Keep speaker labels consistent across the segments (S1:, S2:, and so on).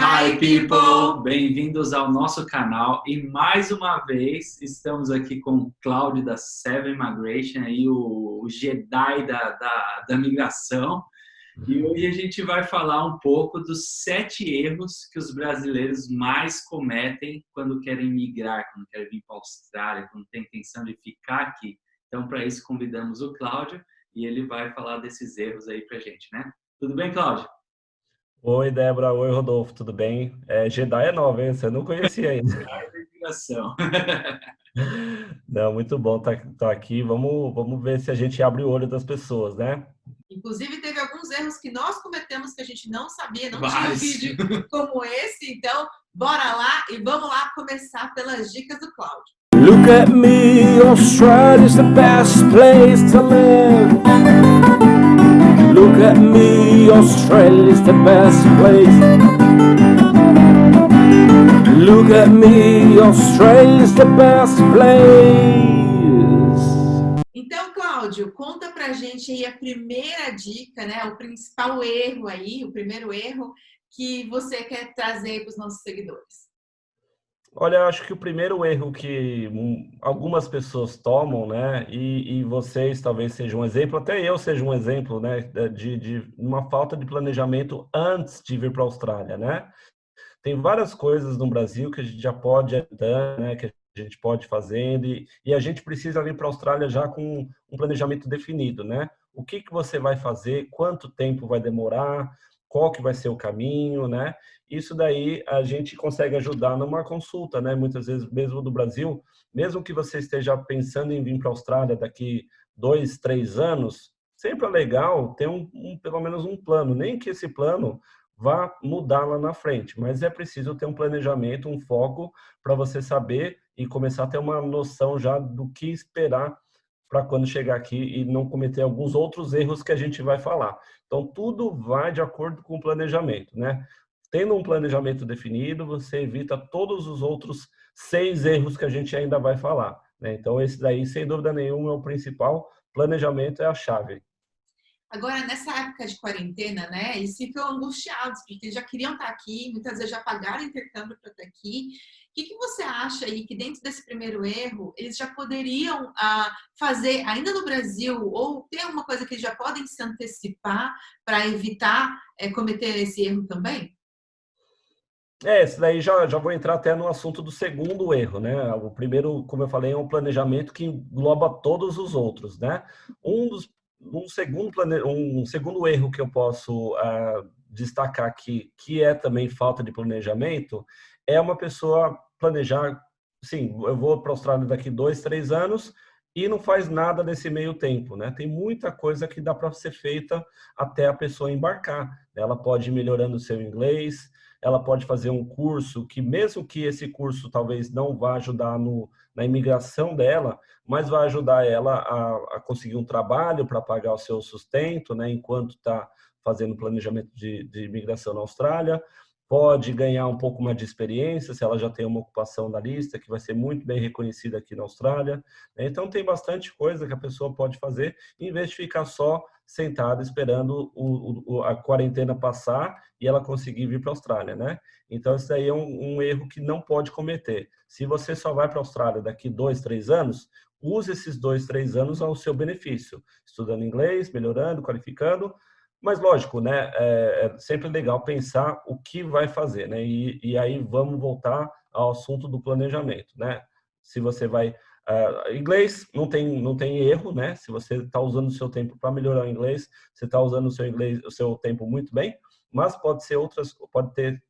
S1: Hi people! Bem-vindos ao nosso canal e mais uma vez estamos aqui com o Cláudio da Seven Migration, aí o Jedi da migração. E hoje a gente vai falar um pouco dos 7 erros que os brasileiros mais cometem quando querem migrar, quando querem vir para a Austrália, quando tem intenção de ficar aqui. Então, para isso, convidamos o Cláudio e ele vai falar desses erros aí para a gente, né? Tudo bem, Cláudio?
S2: Oi, Débora. Oi, Rodolfo. Tudo bem? Jedi é nova, hein? Você não conhecia ainda.
S1: Jedi da migração.
S2: Não, muito bom estar aqui. Vamos ver se a gente abre o olho das pessoas, né?
S3: Inclusive, teve alguns erros que nós cometemos que a gente não sabia, não tinha
S1: Vários.
S3: vídeo como esse. Então, bora lá e vamos lá começar pelas dicas do Cláudio.
S4: Look at me, Australia's the best place to live. Look at me, Australia's the best place. Look at me, Australia's the best place.
S3: Então, Cláudio, conta pra gente aí a primeira dica, né? O principal erro aí, o primeiro erro que você quer trazer para os nossos seguidores.
S2: Olha, eu acho que o primeiro erro que algumas pessoas tomam, né, e vocês talvez sejam um exemplo, até eu seja um exemplo, né, de uma falta de planejamento antes de vir para a Austrália, né? Tem várias coisas no Brasil que a gente já pode adiantar, né, que a gente pode ir fazendo, e a gente precisa vir para a Austrália já com um planejamento definido, né? O que você vai fazer, quanto tempo vai demorar, qual que vai ser o caminho, né? Isso daí a gente consegue ajudar numa consulta, né? Muitas vezes, mesmo do Brasil, mesmo que você esteja pensando em vir para a Austrália daqui 2, 3 anos, sempre é legal ter pelo menos um plano, nem que esse plano vá mudar lá na frente, mas é preciso ter um planejamento, um foco para você saber e começar a ter uma noção já do que esperar para quando chegar aqui e não cometer alguns outros erros que a gente vai falar. Então, tudo vai de acordo com o planejamento, né? Tendo um planejamento definido, você evita todos os outros 6 erros que a gente ainda vai falar, né? Então, esse daí, sem dúvida nenhuma, é o principal. Planejamento é a chave.
S3: Agora, nessa época de quarentena, né, eles ficam angustiados, porque eles já queriam estar aqui, muitas vezes já pagaram intercâmbio para estar aqui. O que você acha aí que dentro desse primeiro erro, eles já poderiam fazer ainda no Brasil, ou ter alguma coisa que eles já podem se antecipar para evitar cometer esse erro também?
S2: Esse daí já vou entrar até no assunto do segundo erro, né? O primeiro, como eu falei, é um planejamento que engloba todos os outros, né? Um segundo erro que eu posso destacar aqui, que é também falta de planejamento, é uma pessoa planejar, sim, eu vou para a Austrália daqui 2, 3 anos e não faz nada nesse meio tempo, né? Tem muita coisa que dá para ser feita até a pessoa embarcar. Ela pode ir melhorando o seu inglês, ela pode fazer um curso que, mesmo que esse curso talvez não vá ajudar na imigração dela, mas vai ajudar ela a conseguir um trabalho para pagar o seu sustento, né, enquanto está fazendo planejamento de imigração na Austrália. Pode ganhar um pouco mais de experiência, se ela já tem uma ocupação na lista, que vai ser muito bem reconhecida aqui na Austrália. Então, tem bastante coisa que a pessoa pode fazer, em vez de ficar só sentada esperando a quarentena passar e ela conseguir vir para a Austrália, né? Então, isso daí é um erro que não pode cometer. Se você só vai para a Austrália daqui 2, 3 anos, use esses 2, 3 anos ao seu benefício, estudando inglês, melhorando, qualificando. Mas, lógico, né? É sempre legal pensar o que vai fazer, né? E aí vamos voltar ao assunto do planejamento, né? Se você vai inglês não tem erro, né? Se você está usando o seu tempo para melhorar o inglês, você está usando o seu tempo muito bem, mas pode ter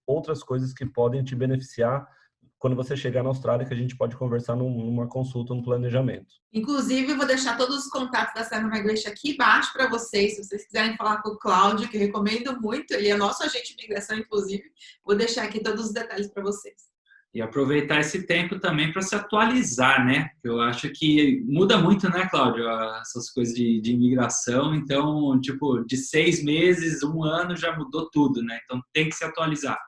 S2: outras coisas que podem te beneficiar quando você chegar na Austrália, que a gente pode conversar numa consulta, no planejamento.
S3: Inclusive, eu vou deixar todos os contatos da Seven Migration aqui embaixo para vocês, se vocês quiserem falar com o Cláudio, que eu recomendo muito, ele é nosso agente de imigração, inclusive. Vou deixar aqui todos os detalhes para vocês.
S1: E aproveitar esse tempo também para se atualizar, né? Eu acho que muda muito, né, Cláudio, essas coisas de imigração. Então, tipo, de 6 meses, 1 ano já mudou tudo, né? Então, tem que se atualizar.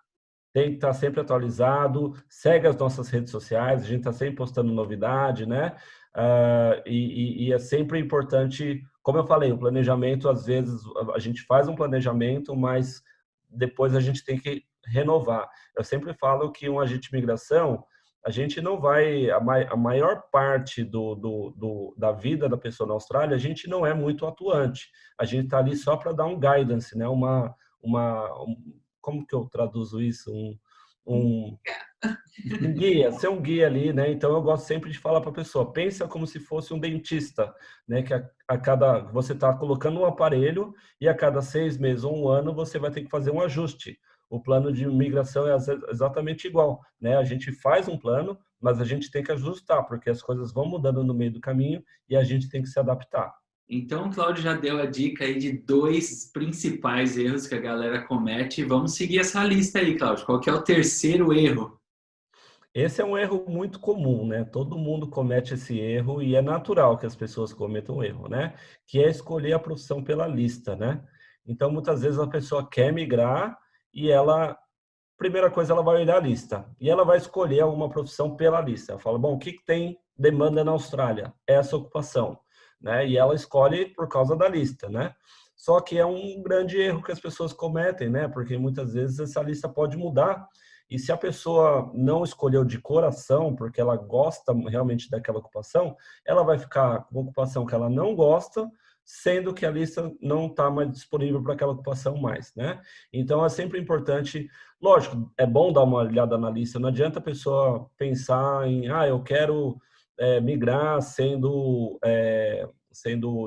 S2: Tem que estar sempre atualizado, segue as nossas redes sociais, a gente está sempre postando novidade, né? E é sempre importante, como eu falei, o planejamento, às vezes, a gente faz um planejamento, mas depois a gente tem que renovar. Eu sempre falo que um agente de imigração, a gente não vai, a maior parte da vida da pessoa na Austrália, a gente não é muito atuante. A gente está ali só para dar um guidance, né? Como que eu traduzo isso? Um guia, ser um guia ali, né? Então eu gosto sempre de falar para a pessoa, pensa como se fosse um dentista, né? Que você está colocando um aparelho e a cada 6 meses ou 1 ano você vai ter que fazer um ajuste. O plano de imigração é exatamente igual, né? A gente faz um plano, mas a gente tem que ajustar, porque as coisas vão mudando no meio do caminho e a gente tem que se adaptar.
S1: Então, o Cláudio já deu a dica aí de 2 principais erros que a galera comete. Vamos seguir essa lista aí, Cláudio. Qual que é o terceiro erro?
S2: Esse é um erro muito comum, né? Todo mundo comete esse erro e é natural que as pessoas cometam erro, né? Que é escolher a profissão pela lista, né? Então, muitas vezes a pessoa quer migrar e primeira coisa, ela vai olhar a lista e ela vai escolher alguma profissão pela lista. Ela fala, bom, o que tem demanda na Austrália? Essa ocupação, né? E ela escolhe por causa da lista, né? Só que é um grande erro que as pessoas cometem, né? Porque muitas vezes essa lista pode mudar. E se a pessoa não escolheu de coração, porque ela gosta realmente daquela ocupação, ela vai ficar com uma ocupação que ela não gosta, sendo que a lista não está mais disponível para aquela ocupação mais, né? Então, é sempre importante, lógico, é bom dar uma olhada na lista, não adianta a pessoa pensar em, eu quero migrar sendo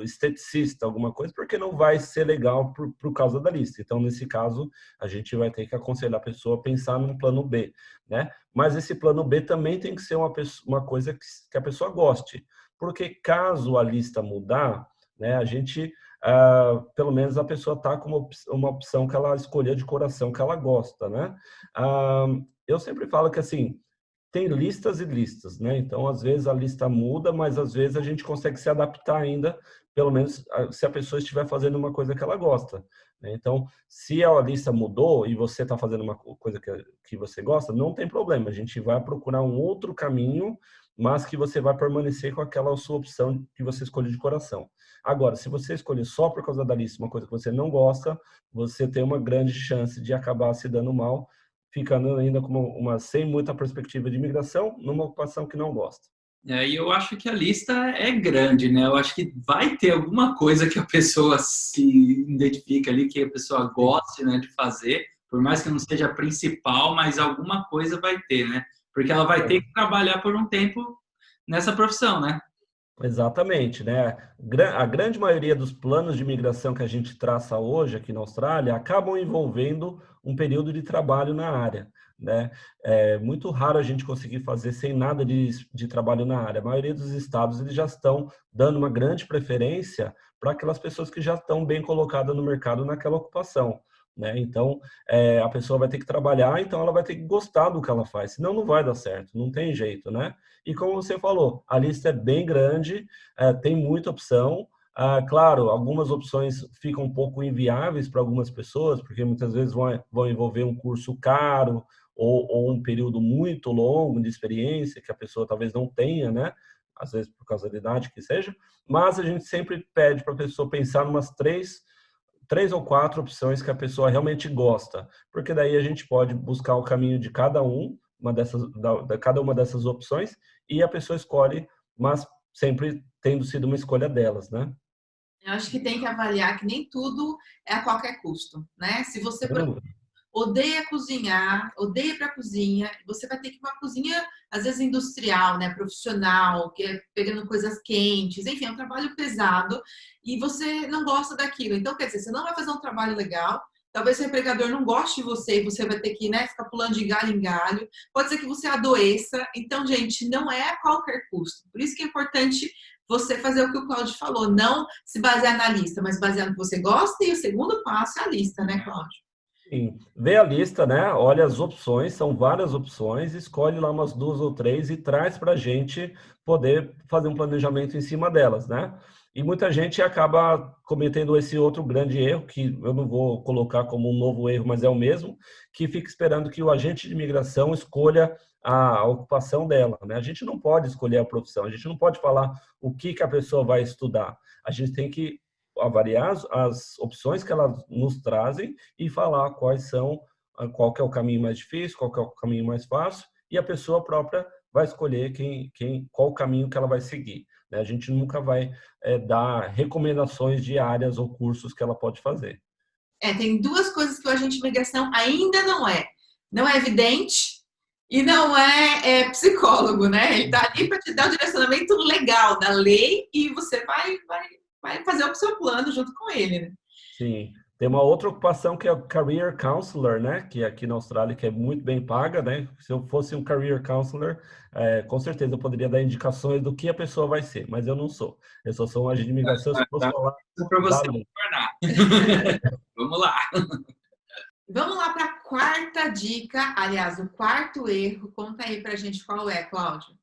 S2: esteticista, alguma coisa, porque não vai ser legal por causa da lista. Então, nesse caso, a gente vai ter que aconselhar a pessoa a pensar num plano B, né? Mas esse plano B também tem que ser uma coisa que a pessoa goste, porque caso a lista mudar, né, a gente, pelo menos a pessoa está com uma opção que ela escolheu de coração, que ela gosta, né? Eu sempre falo que, assim, tem listas e listas, né? Então, às vezes a lista muda, mas às vezes a gente consegue se adaptar ainda, pelo menos se a pessoa estiver fazendo uma coisa que ela gosta, né? Então, se a lista mudou e você está fazendo uma coisa que você gosta, não tem problema. A gente vai procurar um outro caminho, mas que você vai permanecer com aquela sua opção que você escolhe de coração. Agora, se você escolher só por causa da lista uma coisa que você não gosta, você tem uma grande chance de acabar se dando mal, ficando ainda sem muita perspectiva de imigração, numa ocupação que não gosta.
S1: E eu acho que a lista é grande, né? Eu acho que vai ter alguma coisa que a pessoa se identifica ali, que a pessoa goste, né, de fazer, por mais que não seja a principal, mas alguma coisa vai ter, né? Porque ela vai ter que trabalhar por um tempo nessa profissão, né?
S2: Exatamente, né? A grande maioria dos planos de imigração que a gente traça hoje aqui na Austrália acabam envolvendo um período de trabalho na área, né? É muito raro a gente conseguir fazer sem nada de trabalho na área. A maioria dos estados eles já estão dando uma grande preferência para aquelas pessoas que já estão bem colocadas no mercado naquela ocupação, né? Então, a pessoa vai ter que trabalhar, então ela vai ter que gostar do que ela faz, senão não vai dar certo, não tem jeito, né? E como você falou, a lista é bem grande, tem muita opção. Claro, algumas opções ficam um pouco inviáveis para algumas pessoas, porque muitas vezes vão envolver um curso caro ou um período muito longo de experiência que a pessoa talvez não tenha, né? Às vezes por causa da idade que seja, mas a gente sempre pede para a pessoa pensar em umas 3 ou 4 opções que a pessoa realmente gosta, porque daí a gente pode buscar o caminho de cada cada uma dessas opções e a pessoa escolhe, mas sempre tendo sido uma escolha delas, né?
S3: Eu acho que tem que avaliar que nem tudo é a qualquer custo, né? Se você odeia cozinhar, odeia ir para a cozinha, você vai ter que ir para uma cozinha, às vezes industrial, né, profissional, que é pegando coisas quentes, enfim, é um trabalho pesado e você não gosta daquilo. Então, quer dizer, você não vai fazer um trabalho legal, talvez seu empregador não goste de você e você vai ter que, né, ficar pulando de galho em galho. Pode ser que você adoeça. Então, gente, não é a qualquer custo. Por isso que é importante você fazer o que o Cláudio falou, não se basear na lista, mas basear no que você gosta. E o segundo passo é a lista, né, Cláudio?
S2: Sim. Vê a lista, né? Olha as opções, são várias opções, escolhe lá umas 2 ou 3 e traz para a gente poder fazer um planejamento em cima delas, né? E muita gente acaba cometendo esse outro grande erro, que eu não vou colocar como um novo erro, mas é o mesmo, que fica esperando que o agente de imigração escolha a ocupação dela, né? A gente não pode escolher a profissão, a gente não pode falar o que a pessoa vai estudar. A gente tem que avaliar as opções que elas nos trazem e falar quais são qual que é o caminho mais difícil, qual que é o caminho mais fácil, e a pessoa própria vai escolher qual o caminho que ela vai seguir, né? A gente nunca vai dar recomendações de áreas ou cursos que ela pode fazer.
S3: Tem duas coisas que o agente de imigração ainda não é. Não é vidente e não é psicólogo, né? Ele está ali para te dar o direcionamento legal da lei e você vai fazer o seu plano junto com ele, né?
S2: Sim. Tem uma outra ocupação que é o Career Counselor, né? Que aqui na Austrália que é muito bem paga, né? Se eu fosse um Career Counselor, com certeza eu poderia dar indicações do que a pessoa vai ser, mas eu não sou. Eu só sou um agente de imigração, eu posso falar
S1: para você
S2: da lei.
S1: Vamos lá.
S3: Vamos lá para a quarta dica, aliás, o quarto erro. Conta aí para a gente qual é, Cláudio.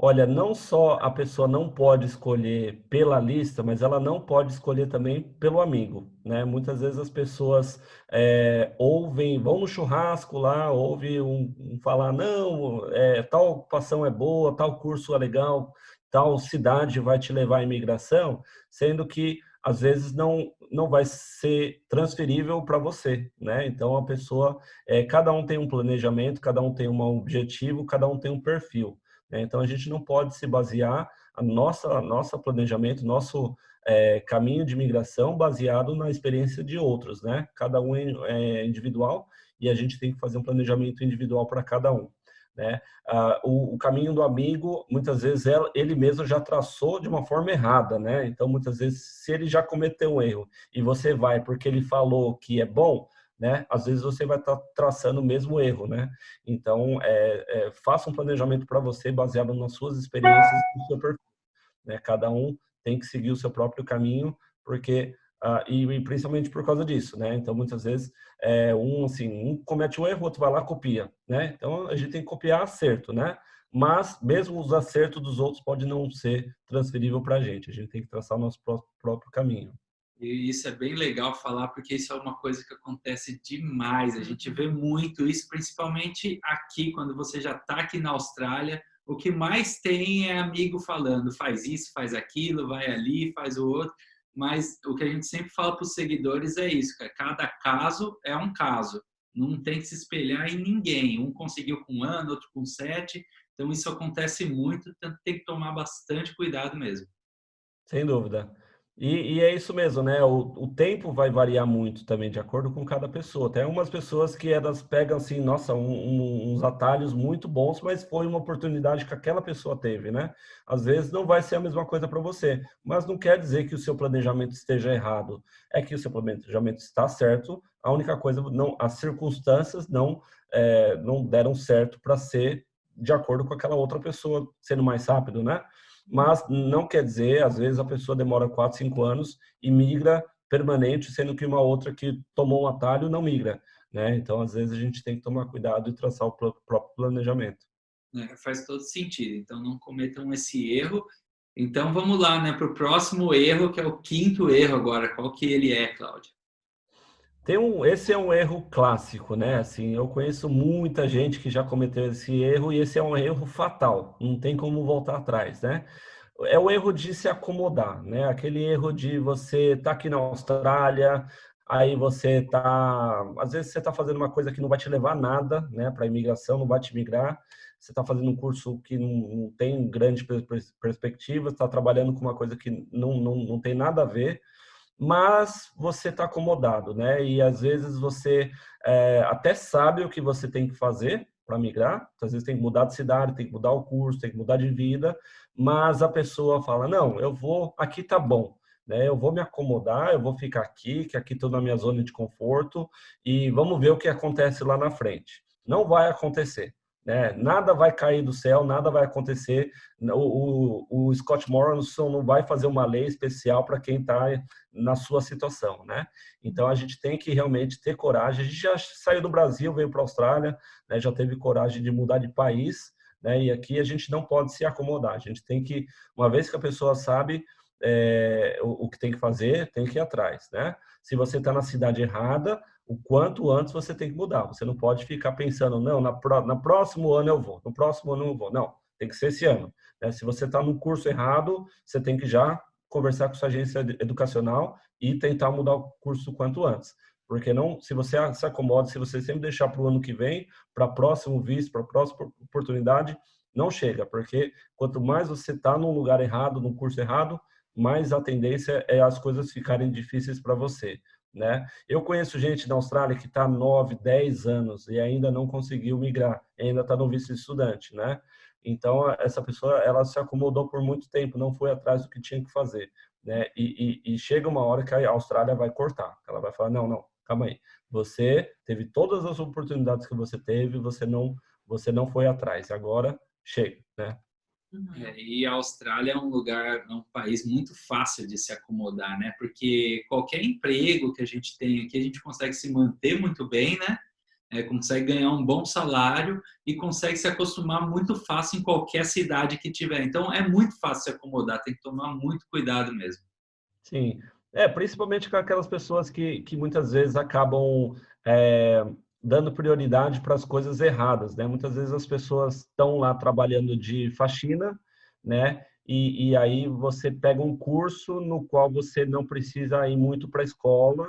S2: Olha, não só a pessoa não pode escolher pela lista, mas ela não pode escolher também pelo amigo, né? Muitas vezes as pessoas vão no churrasco lá, ouvem falar, não, tal ocupação é boa, tal curso é legal, tal cidade vai te levar à imigração, sendo que às vezes não vai ser transferível para você, né? Então a pessoa, cada um tem um planejamento, cada um tem um objetivo, cada um tem um perfil. Então, a gente não pode se basear nosso planejamento, nosso caminho de migração baseado na experiência de outros, né? Cada um é individual e a gente tem que fazer um planejamento individual para cada um, né? O caminho do amigo, muitas vezes, ele mesmo já traçou de uma forma errada, né? Então, muitas vezes, se ele já cometeu um erro e você vai porque ele falou que é bom, né? Às vezes você vai estar traçando o mesmo erro, né? Então, faça um planejamento para você baseado nas suas experiências e no seu perfil, né? Cada um tem que seguir o seu próprio caminho, porque e principalmente por causa disso, né? Então, muitas vezes um comete um erro, outro vai lá e copia, né? Então, a gente tem que copiar acerto, né? Mas mesmo os acertos dos outros pode não ser transferível para a gente tem que traçar o nosso próprio caminho.
S1: E isso é bem legal falar, porque isso é uma coisa que acontece demais. A gente vê muito isso, principalmente aqui, quando você já está aqui na Austrália. O que mais tem é amigo falando, faz isso, faz aquilo, vai ali, faz o outro. Mas o que a gente sempre fala para os seguidores é isso, que cada caso é um caso. Não tem que se espelhar em ninguém. Um conseguiu com 1 ano, outro com 7. Então, isso acontece muito, então tem que tomar bastante cuidado mesmo.
S2: Sem dúvida. E é isso mesmo, né? O tempo vai variar muito também, de acordo com cada pessoa. Tem umas pessoas que elas pegam, assim, nossa, uns atalhos muito bons, mas foi uma oportunidade que aquela pessoa teve, né? Às vezes não vai ser a mesma coisa para você, mas não quer dizer que o seu planejamento esteja errado. É que o seu planejamento está certo, a única coisa, as circunstâncias não deram certo para ser de acordo com aquela outra pessoa, sendo mais rápido, né? Mas não quer dizer, às vezes a pessoa demora 4, 5 anos e migra permanente, sendo que uma outra que tomou um atalho não migra, né? Então, às vezes a gente tem que tomar cuidado e traçar o próprio planejamento.
S1: Faz todo sentido, então não cometam esse erro. Então vamos lá, né, para o próximo erro, que é o 5º erro agora. Qual que ele é, Cláudio?
S2: Esse é um erro clássico, né? Assim, eu conheço muita gente que já cometeu esse erro e esse é um erro fatal, não tem como voltar atrás, né? É o erro de se acomodar, né? Aquele erro de você estar aqui na Austrália, aí às vezes você está fazendo uma coisa que não vai te levar a nada, né? Para a imigração, não vai te migrar. Você está fazendo um curso que não tem grande perspectiva, está trabalhando com uma coisa que não tem nada a ver, mas você está acomodado, né? E às vezes você até sabe o que você tem que fazer para migrar, às vezes tem que mudar de cidade, tem que mudar o curso, tem que mudar de vida, mas a pessoa fala, não, aqui tá bom, né? Eu vou me acomodar, eu vou ficar aqui, que aqui estou na minha zona de conforto e vamos ver o que acontece lá na frente. Não vai acontecer, né? Nada vai cair do céu, nada vai acontecer. O Scott Morrison não vai fazer uma lei especial para quem está na sua situação, né? Então a gente tem que realmente ter coragem. A gente já saiu do Brasil, veio para a Austrália, né? Já teve coragem de mudar de país, né? E aqui a gente não pode se acomodar. A gente tem que, uma vez que a pessoa sabe o que tem que fazer, tem que ir atrás, né? Se você está na cidade errada, o quanto antes você tem que mudar. Você não pode ficar pensando, não, no próximo ano eu vou, no próximo ano eu vou. Não, tem que ser esse ano, né? Se você está no curso errado, você tem que já conversar com sua agência educacional e tentar mudar o curso o quanto antes. Porque não, se você se acomoda, se você sempre deixar para o ano que vem, para próximo visto, para a próxima oportunidade, não chega, porque quanto mais você está num lugar errado, num curso errado, mais a tendência é as coisas ficarem difíceis para você, né? Eu conheço gente na Austrália que está 9, 10 anos e ainda não conseguiu migrar, ainda está no visto de estudante, né? Então, essa pessoa, ela se acomodou por muito tempo, não foi atrás do que tinha que fazer, né? E chega uma hora que a Austrália vai cortar. Ela vai falar, não, calma aí. Você teve todas as oportunidades que você teve, você não foi atrás. Agora, chega, né?
S1: E a Austrália é um país muito fácil de se acomodar, né? Porque qualquer emprego que a gente tem aqui, a gente consegue se manter muito bem, né? Consegue ganhar um bom salário e consegue se acostumar muito fácil em qualquer cidade que tiver. Então, é muito fácil se acomodar, tem que tomar muito cuidado mesmo.
S2: Sim, principalmente com aquelas pessoas que muitas vezes acabam dando prioridade para as coisas erradas, né? Muitas vezes as pessoas estão lá trabalhando de faxina, né? E aí você pega um curso no qual você não precisa ir muito para a escola,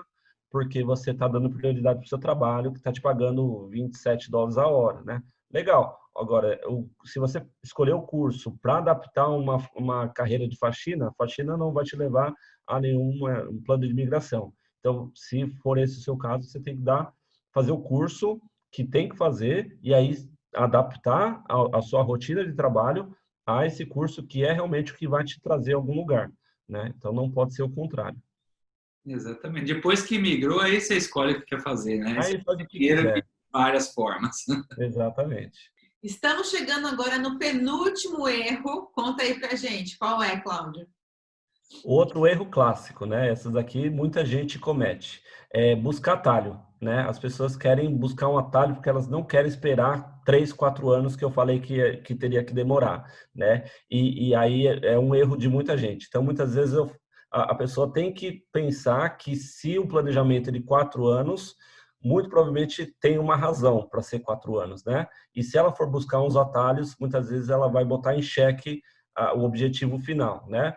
S2: porque você está dando prioridade para o seu trabalho, que está te pagando $27 a hora, né? Legal. Agora, se você escolher o curso para adaptar uma carreira de faxina, a faxina não vai te levar a nenhum plano de imigração. Então, se for esse o seu caso, você tem que fazer o curso que tem que fazer e aí adaptar a sua rotina de trabalho a esse curso que é realmente o que vai te trazer a algum lugar, né? Então, não pode ser o contrário.
S1: Exatamente. Depois que migrou, aí você escolhe o que quer fazer, né?
S2: Aí faz o que quiser.
S1: De várias formas.
S2: Exatamente.
S3: Estamos chegando agora no penúltimo erro. Conta aí pra gente. Qual é, Cláudio?
S2: Outro erro clássico, né? Essas aqui muita gente comete. É buscar atalho, né? As pessoas querem buscar um atalho porque elas não querem esperar 3, 4 anos que eu falei que teria que demorar, né? E aí é um erro de muita gente. Então, muitas vezes a pessoa tem que pensar que se o planejamento é de 4 anos, muito provavelmente tem uma razão para ser 4 anos, né? E se ela for buscar uns atalhos, muitas vezes ela vai botar em xeque o objetivo final, né?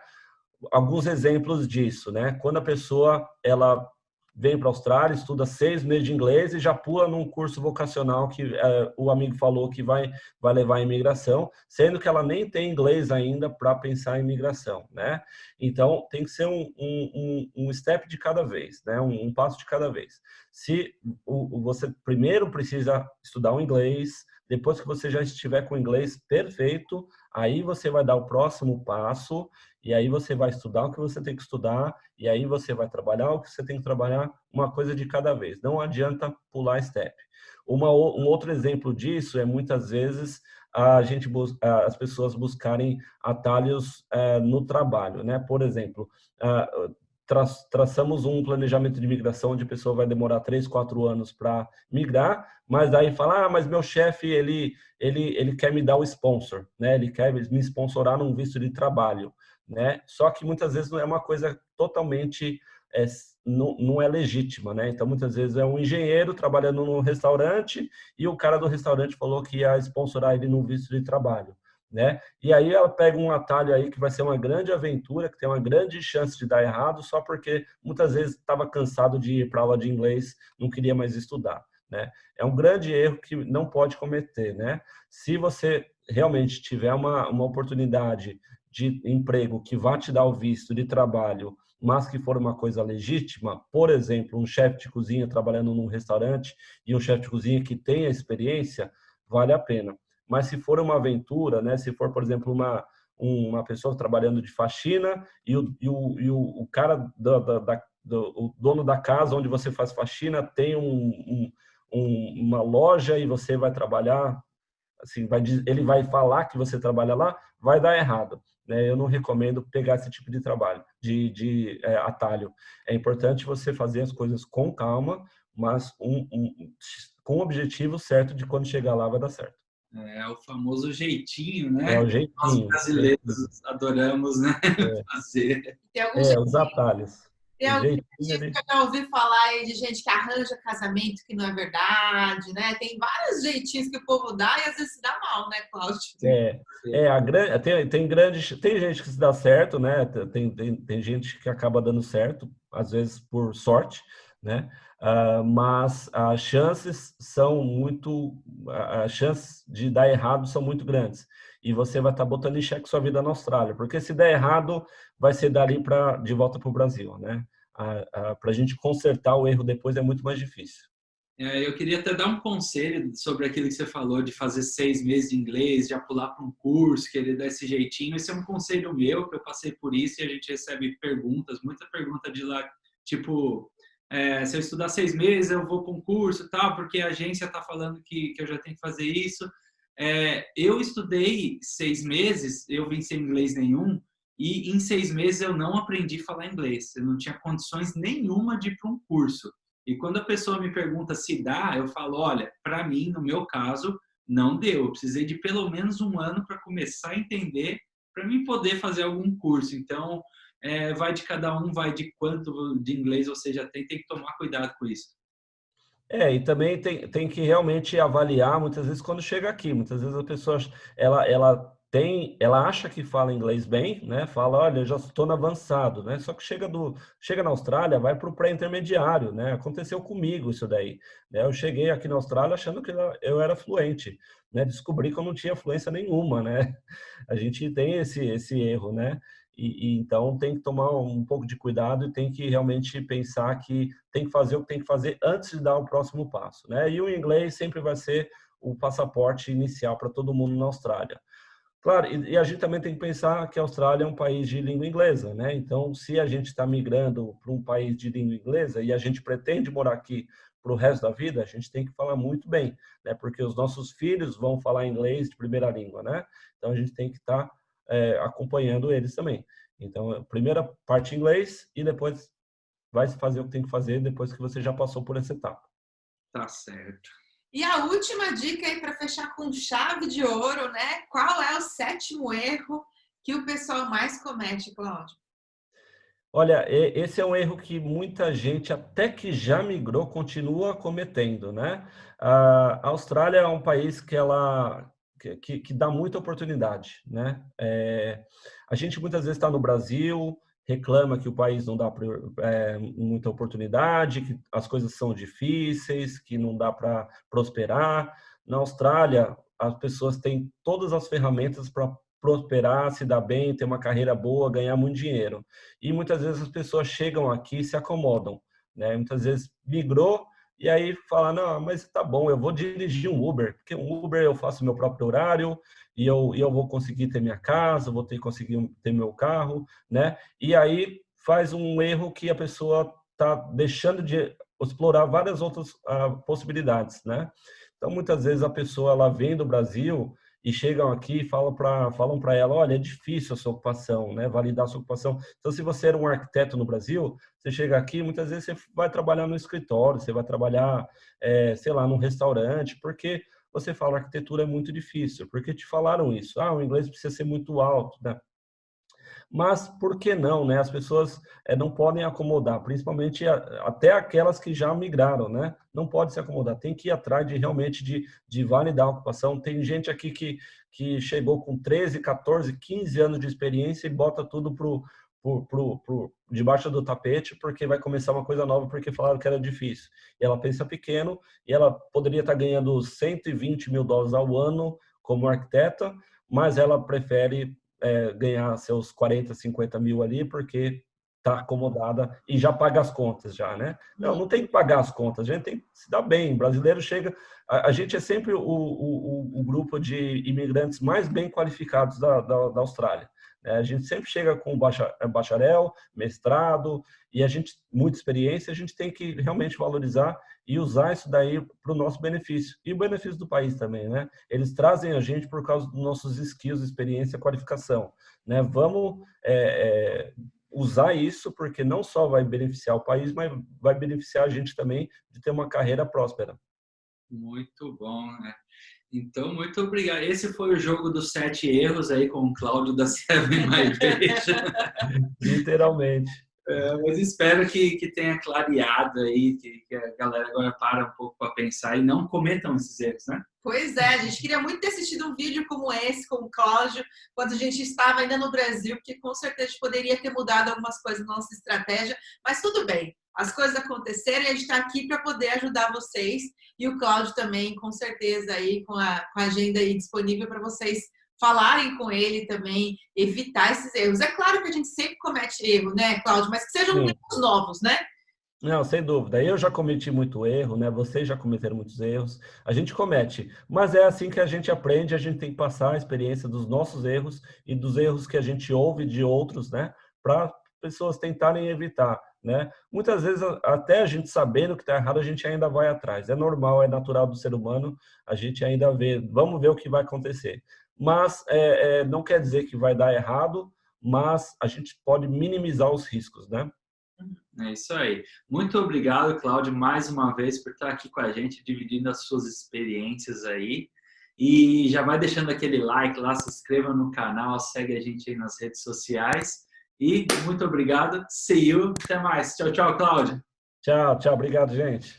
S2: Alguns exemplos disso, né? Quando a pessoa ela vem para a Austrália, estuda 6 meses de inglês e já pula num curso vocacional que o amigo falou que vai levar à imigração, sendo que ela nem tem inglês ainda para pensar em imigração, né? Então, tem que ser um step de cada vez, né? Um passo de cada vez. Se você primeiro precisa estudar o inglês, depois que você já estiver com o inglês perfeito, aí você vai dar o próximo passo e aí você vai estudar o que você tem que estudar e aí você vai trabalhar o que você tem que trabalhar, uma coisa de cada vez. Não adianta pular step. Um outro exemplo disso é muitas vezes as pessoas buscarem atalhos no trabalho, né? Por exemplo, traçamos um planejamento de migração onde a pessoa vai demorar 3, 4 anos para migrar, mas aí fala, mas meu chefe, ele quer me dar o sponsor, né? Ele quer me sponsorar num visto de trabalho, né? Só que muitas vezes não é uma coisa totalmente, não é legítima, né? Então, muitas vezes é um engenheiro trabalhando num restaurante e o cara do restaurante falou que ia sponsorar ele num visto de trabalho, né? E aí ela pega um atalho aí que vai ser uma grande aventura, que tem uma grande chance de dar errado, só porque muitas vezes estava cansado de ir para aula de inglês, não queria mais estudar, né? É um grande erro que não pode cometer, né? Se você realmente tiver uma oportunidade de emprego que vai te dar o visto de trabalho, mas que for uma coisa legítima, por exemplo, um chefe de cozinha trabalhando num restaurante e um chefe de cozinha que tenha experiência, vale a pena. Mas se for uma aventura, né? Se for, por exemplo, uma pessoa trabalhando de faxina e o cara o dono da casa onde você faz faxina tem uma loja e você vai trabalhar, assim, ele vai falar que você trabalha lá, vai dar errado, né? Eu não recomendo pegar esse tipo de trabalho, de atalho. É importante você fazer as coisas com calma, mas com o objetivo certo de quando chegar lá vai dar certo.
S1: É o famoso jeitinho, né?
S2: É o jeitinho.
S1: Nós brasileiros adoramos, né? Fazer.
S2: Os atalhos.
S3: Tem alguém que eu já ouvi falar aí de gente que arranja casamento que não é verdade, né? Tem vários jeitinhos que o povo dá e às vezes se dá mal, né, Cláudio?
S2: Tem gente que se dá certo, né? Tem gente que acaba dando certo, às vezes por sorte, né? mas as chances de dar errado são muito grandes. E você vai estar botando em xeque sua vida na Austrália, porque se der errado, vai ser dali de volta para o Brasil, né? Para a gente consertar o erro depois é muito mais difícil.
S1: Eu queria até dar um conselho sobre aquilo que você falou de fazer 6 meses de inglês, já pular para um curso, querer dar esse jeitinho. Esse é um conselho meu, que eu passei por isso e a gente recebe perguntas, muita pergunta de lá, tipo, se eu estudar 6 meses, eu vou para um curso e tal, porque a agência está falando que eu já tenho que fazer isso. Eu estudei 6 meses, eu vim sem inglês nenhum, e em 6 meses eu não aprendi a falar inglês. Eu não tinha condições nenhuma de ir para um curso. E quando a pessoa me pergunta se dá, eu falo, olha, para mim, no meu caso, não deu. Eu precisei de pelo menos 1 ano para começar a entender, para mim poder fazer algum curso. Então, vai de cada um, vai de quanto de inglês você já tem que tomar cuidado com isso.
S2: E também tem que realmente avaliar, muitas vezes, quando chega aqui. Muitas vezes a pessoa, ela acha que fala inglês bem, né? Fala, olha, eu já estou no avançado, né? Só que chega na Austrália, vai para o pré-intermediário, né? Aconteceu comigo isso daí, né? Eu cheguei aqui na Austrália achando que eu era fluente, né? Descobri que eu não tinha fluência nenhuma, né? A gente tem esse erro, né? Então tem que tomar um pouco de cuidado e tem que realmente pensar que tem que fazer o que tem que fazer antes de dar o próximo passo, né? E o inglês sempre vai ser o passaporte inicial para todo mundo na Austrália. Claro, e a gente também tem que pensar que a Austrália é um país de língua inglesa, né? Então, se a gente está migrando para um país de língua inglesa e a gente pretende morar aqui para o resto da vida, a gente tem que falar muito bem, né? Porque os nossos filhos vão falar inglês de primeira língua, né? Então, a gente tem que estar acompanhando eles também. Então, a primeira parte em inglês e depois vai fazer o que tem que fazer depois que você já passou por essa etapa.
S1: Tá certo.
S3: E a última dica aí para fechar com chave de ouro, né? Qual é o 7º erro que o pessoal mais comete, Cláudio?
S2: Olha, esse é um erro que muita gente, até que já migrou, continua cometendo, né? A Austrália é um país que dá muita oportunidade, né? A gente muitas vezes está no Brasil, reclama que o país não dá muita oportunidade, que as coisas são difíceis, que não dá para prosperar. Na Austrália, as pessoas têm todas as ferramentas para prosperar, se dar bem, ter uma carreira boa, ganhar muito dinheiro. E muitas vezes as pessoas chegam aqui e se acomodam, né? Muitas vezes migrou e aí fala, não, mas tá bom, eu vou dirigir um Uber, porque um Uber eu faço meu próprio horário e eu vou conseguir ter minha casa, vou conseguir ter meu carro, né? E aí faz um erro que a pessoa tá deixando de explorar várias outras possibilidades, né? Então, muitas vezes a pessoa ela vem do Brasil e chegam aqui e falam para ela, olha, é difícil a sua ocupação, né? Validar a sua ocupação. Então, se você era um arquiteto no Brasil, você chega aqui, muitas vezes você vai trabalhar no escritório, você vai trabalhar, sei lá, num restaurante, porque você fala, arquitetura é muito difícil, porque te falaram isso. O inglês precisa ser muito alto, né? Mas por que não, né? As pessoas não podem acomodar, principalmente até aquelas que já migraram, né? Não pode se acomodar, tem que ir atrás realmente de validar a ocupação. Tem gente aqui que chegou com 13, 14, 15 anos de experiência e bota tudo debaixo do tapete porque vai começar uma coisa nova porque falaram que era difícil. E ela pensa pequeno e ela poderia estar ganhando $120 mil ao ano como arquiteta, mas ela prefere ganhar seus 40, 50 mil ali, porque está acomodada e já paga as contas já, né? Não tem que pagar as contas, a gente tem que se dar bem. O brasileiro chega... A gente é sempre o grupo de imigrantes mais bem qualificados da Austrália. A gente sempre chega com bacharel, mestrado, e a gente, muita experiência, a gente tem que realmente valorizar e usar isso daí para o nosso benefício. E o benefício do país também, né? Eles trazem a gente por causa dos nossos skills, experiência, qualificação, né? Vamos usar isso porque não só vai beneficiar o país, mas vai beneficiar a gente também de ter uma carreira próspera.
S1: Muito bom, né? Então, muito obrigado. Esse foi o jogo dos 7 erros aí com o Cláudio da Seven Migration.
S2: Literalmente.
S1: Mas espero que tenha clareado aí, que a galera agora para um pouco para pensar e não cometam esses erros, né?
S3: Pois é, a gente queria muito ter assistido um vídeo como esse, com o Cláudio, quando a gente estava ainda no Brasil, porque com certeza a gente poderia ter mudado algumas coisas na nossa estratégia, mas tudo bem. as coisas acontecerem, a gente está aqui para poder ajudar vocês. E o Cláudio também, com certeza, aí, com a agenda aí disponível para vocês falarem com ele também, evitar esses erros. É claro que a gente sempre comete erro, né, Cláudio? Mas que sejam erros novos, né?
S2: Não, sem dúvida. Eu já cometi muito erro, né? Vocês já cometeram muitos erros. A gente comete, mas é assim que a gente aprende. A gente tem que passar a experiência dos nossos erros e dos erros que a gente ouve de outros, né? Para pessoas tentarem evitar, né? Muitas vezes, até a gente sabendo que está errado, a gente ainda vai atrás. É normal, é natural do ser humano. A gente ainda vê. Vamos ver o que vai acontecer. Mas não quer dizer que vai dar errado, mas a gente pode minimizar os riscos, né?
S1: É isso aí. Muito obrigado, Cláudio, mais uma vez por estar aqui com a gente, dividindo as suas experiências aí. E já vai deixando aquele like lá, se inscreva no canal, segue a gente aí nas redes sociais. E muito obrigado. See you. Até mais. Tchau, tchau, Cláudio.
S2: Tchau, tchau. Obrigado, gente.